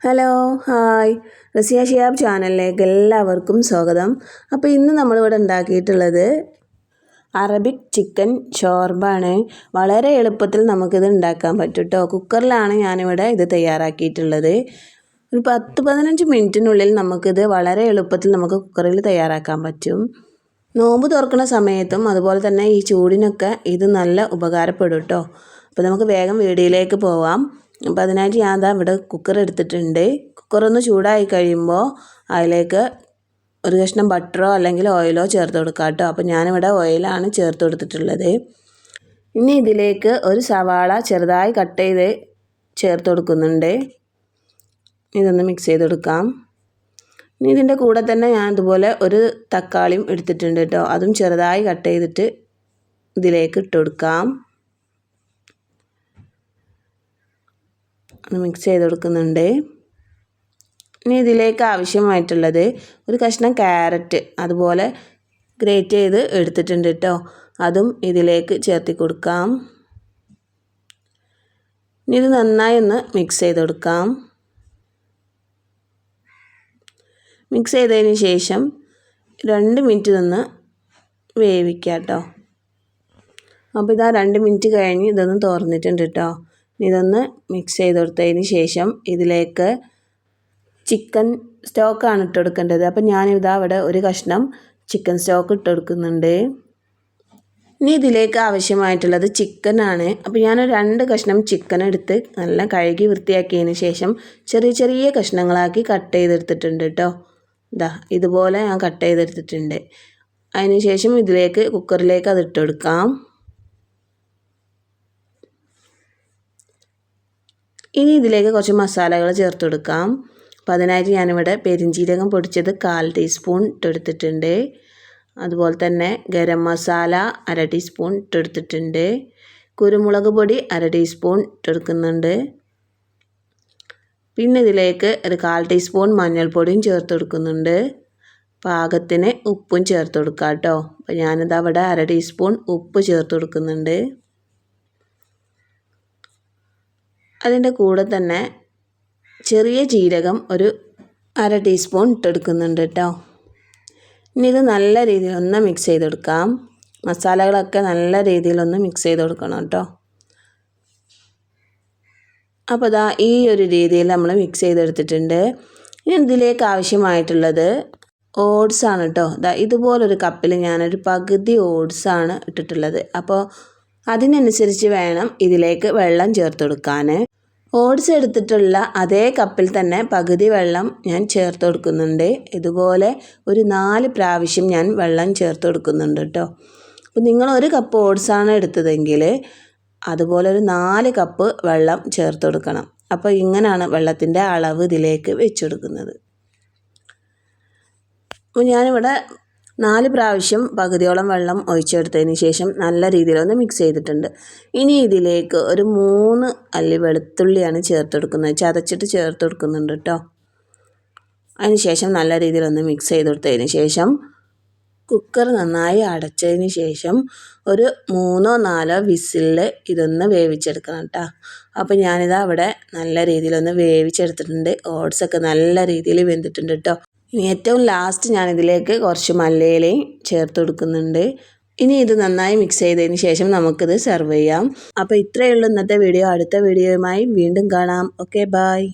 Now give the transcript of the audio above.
Hello hi Raziya Shiyab ചാനലിലേക്ക് എല്ലാവർക്കും സ്വാഗതം. അപ്പോൾ ഇന്ന് നമ്മളിവിടെ ഉണ്ടാക്കിയിട്ടുള്ളത് അറബിക് ചിക്കൻ ഷോർബാണ്. വളരെ എളുപ്പത്തിൽ നമുക്കിത് ഉണ്ടാക്കാൻ പറ്റും കേട്ടോ. കുക്കറിലാണ് ഞാനിവിടെ ഇത് തയ്യാറാക്കിയിട്ടുള്ളത്. ഒരു 10-15 മിനിറ്റിനുള്ളിൽ നമുക്കിത് വളരെ എളുപ്പത്തിൽ നമുക്ക് കുക്കറിൽ തയ്യാറാക്കാൻ പറ്റും. നോമ്പ് തുറക്കുന്ന സമയത്തും അതുപോലെ തന്നെ ഈ ചൂടിനൊക്കെ ഇത് നല്ല ഉപകാരപ്പെടും കേട്ടോ. അപ്പോൾ നമുക്ക് വേഗം വീഡിയോയിലേക്ക് പോവാം. അപ്പോൾ അതിനായിട്ട് ഞാൻ ഇവിടെ കുക്കർ എടുത്തിട്ടുണ്ട്. കുക്കറൊന്ന് ചൂടായി കഴിയുമ്പോൾ അതിലേക്ക് ഒരു കഷ്ണം ബട്ടറോ അല്ലെങ്കിൽ ഓയിലോ ചേർത്ത് കൊടുക്കാം കേട്ടോ. അപ്പോൾ ഞാനിവിടെ ഓയിലാണ് ചേർത്ത് കൊടുത്തിട്ടുള്ളത്. ഇനി ഇതിലേക്ക് ഒരു സവാള ചെറുതായി കട്ട് ചെയ്ത് ചേർത്ത് കൊടുക്കുന്നുണ്ട്. ഇതൊന്ന് മിക്സ് ചെയ്ത് കൊടുക്കാം. ഇനി ഇതിൻ്റെ കൂടെ തന്നെ ഞാൻ ഇതുപോലെ ഒരു തക്കാളിയും എടുത്തിട്ടുണ്ട് കേട്ടോ. അതും ചെറുതായി കട്ട് ചെയ്തിട്ട് ഇതിലേക്ക് ഇട്ട് കൊടുക്കാം. മിക്സ് ചെയ്ത് കൊടുക്കുന്നുണ്ട്. ഇനി ഇതിലേക്ക് ആവശ്യമായിട്ടുള്ളത് ഒരു കഷ്ണം ക്യാരറ്റ് അതുപോലെ ഗ്രേറ്റ് ചെയ്ത് എടുത്തിട്ടുണ്ട് കേട്ടോ. അതും ഇതിലേക്ക് ചേർത്തി കൊടുക്കാം. ഇനി ഇത് നന്നായി ഒന്ന് മിക്സ് ചെയ്ത് കൊടുക്കാം. മിക്സ് ചെയ്തതിന് ശേഷം 2 മിനിറ്റ് നിന്ന് വേവിക്കാം കേട്ടോ. അപ്പോൾ ഇതാ 2 മിനിറ്റ് കഴിഞ്ഞ് ഇതൊന്ന് തുറന്നിട്ടുണ്ട് കേട്ടോ. ഇതൊന്ന് മിക്സ് ചെയ്ത് കൊടുത്തതിന് ശേഷം ഇതിലേക്ക് ചിക്കൻ സ്റ്റോക്കാണ് ഇട്ട് കൊടുക്കേണ്ടത്. അപ്പോൾ ഞാനിതാ ഇവിടെ ഒരു കഷ്ണം ചിക്കൻ സ്റ്റോക്ക് ഇട്ട് കൊടുക്കുന്നുണ്ട്. ഇനി ഇതിലേക്ക് ആവശ്യമായിട്ടുള്ളത് ചിക്കനാണ്. അപ്പോൾ ഞാൻ 2 കഷ്ണം ചിക്കൻ എടുത്ത് നല്ല കഴുകി വൃത്തിയാക്കിയതിന് ശേഷം ചെറിയ ചെറിയ കഷ്ണങ്ങളാക്കി കട്ട് ചെയ്തെടുത്തിട്ടുണ്ട് കേട്ടോ. ഇതാ ഇതുപോലെ ഞാൻ കട്ട് ചെയ്തെടുത്തിട്ടുണ്ട്. അതിന് ശേഷം ഇതിലേക്ക് കുക്കറിലേക്ക് അത് ഇട്ട് കൊടുക്കാം. ഇനി ഇതിലേക്ക് കുറച്ച് മസാലകൾ ചേർത്ത് കൊടുക്കാം. അപ്പോൾ അതിനായിട്ട് ഞാനിവിടെ പെരിഞ്ജീരകം പൊടിച്ചത് 1/4 ടീസ്പൂൺ ഇട്ടെടുത്തിട്ടുണ്ട്. അതുപോലെ തന്നെ ഗരം മസാല 1/2 ടീസ്പൂൺ ഇട്ടെടുത്തിട്ടുണ്ട്. കുരുമുളക് പൊടി 1/2 ടീസ്പൂൺ ഇട്ടെടുക്കുന്നുണ്ട്. പിന്നെ ഇതിലേക്ക് ഒരു 1/4 ടീസ്പൂൺ മഞ്ഞൾപ്പൊടിയും ചേർത്ത് കൊടുക്കുന്നുണ്ട്. പാകത്തിന് ഉപ്പും ചേർത്ത് കൊടുക്കാം കേട്ടോ. അപ്പോൾ ഞാനിതാ ഇവിടെ 1/2 ടീസ്പൂൺ ഉപ്പ് ചേർത്ത് കൊടുക്കുന്നുണ്ട്. അതിൻ്റെ കൂടെ തന്നെ ചെറിയ ജീരകം ഒരു 1/2 ടീസ്പൂൺ ഇട്ടെടുക്കുന്നുണ്ട് കേട്ടോ. ഇനി ഇത് നല്ല രീതിയിലൊന്ന് മിക്സ് ചെയ്തെടുക്കാം. മസാലകളൊക്കെ നല്ല രീതിയിലൊന്ന് മിക്സ് ചെയ്ത് കൊടുക്കണം കേട്ടോ. അപ്പോൾ ഇതാ ഈ ഒരു രീതിയിൽ നമ്മൾ മിക്സ് ചെയ്തെടുത്തിട്ടുണ്ട്. ഇനി ഇതിലേക്ക് ആവശ്യമായിട്ടുള്ളത് ഓട്സാണ് കേട്ടോ. ഇതുപോലൊരു കപ്പിൽ ഞാനൊരു പകുതി ഓട്സാണ് ഇട്ടിട്ടുള്ളത്. അപ്പോൾ അതിനനുസരിച്ച് വേണം ഇതിലേക്ക് വെള്ളം ചേർത്ത് കൊടുക്കാൻ. ഓട്സ് എടുത്തിട്ടുള്ള അതേ കപ്പിൽ തന്നെ പകുതി വെള്ളം ഞാൻ ചേർത്ത് കൊടുക്കുന്നുണ്ട്. ഇതുപോലെ ഒരു 4 പ്രാവശ്യം ഞാൻ വെള്ളം ചേർത്ത് കൊടുക്കുന്നുണ്ട് കേട്ടോ. അപ്പോൾ നിങ്ങൾ 1 കപ്പ് ഓട്സാണ് എടുത്തതെങ്കിൽ അതുപോലെ ഒരു 4 കപ്പ് വെള്ളം ചേർത്ത് കൊടുക്കണം. അപ്പോൾ ഇങ്ങനെയാണ് വെള്ളത്തിൻ്റെ അളവ് ഇതിലേക്ക് വെച്ച് കൊടുക്കുന്നത്. അപ്പോൾ ഞാനിവിടെ 4 പ്രാവശ്യം പകുതിയോളം വെള്ളം ഒഴിച്ചെടുത്തതിന് ശേഷം നല്ല രീതിയിലൊന്ന് മിക്സ് ചെയ്തിട്ടുണ്ട്. ഇനി ഇതിലേക്ക് ഒരു 3 അല്ലി വെളുത്തുള്ളിയാണ് ചേർത്ത് കൊടുക്കുന്നത്. ചതച്ചിട്ട് ചേർത്ത് കൊടുക്കുന്നുണ്ട് കേട്ടോ. അതിന് ശേഷം നല്ല രീതിയിലൊന്ന് മിക്സ് ചെയ്ത് കൊടുത്തതിന് ശേഷം കുക്കർ നന്നായി അടച്ചതിന് ശേഷം ഒരു 3-4 വിസിലിൽ ഇതൊന്ന് വേവിച്ചെടുക്കണം കേട്ടോ. അപ്പോൾ ഞാനിതാ അവിടെ നല്ല രീതിയിലൊന്ന് വേവിച്ചെടുത്തിട്ടുണ്ട്. ഓട്സൊക്കെ നല്ല രീതിയിൽ വെന്തിട്ടുണ്ട് കേട്ടോ. ഇനി ഏറ്റവും ലാസ്റ്റ് ഞാനിതിലേക്ക് കുറച്ച് മല്ലിയിലയും ചേർത്ത് കൊടുക്കുന്നുണ്ട്. ഇനി ഇത് നന്നായി മിക്സ് ചെയ്തതിന് ശേഷം നമുക്കിത് സെർവ് ചെയ്യാം. അപ്പോൾ ഇത്രയേ ഉള്ളൂ ഇന്നത്തെ വീഡിയോ. അടുത്ത വീഡിയോയുമായി വീണ്ടും കാണാം. Okay, by.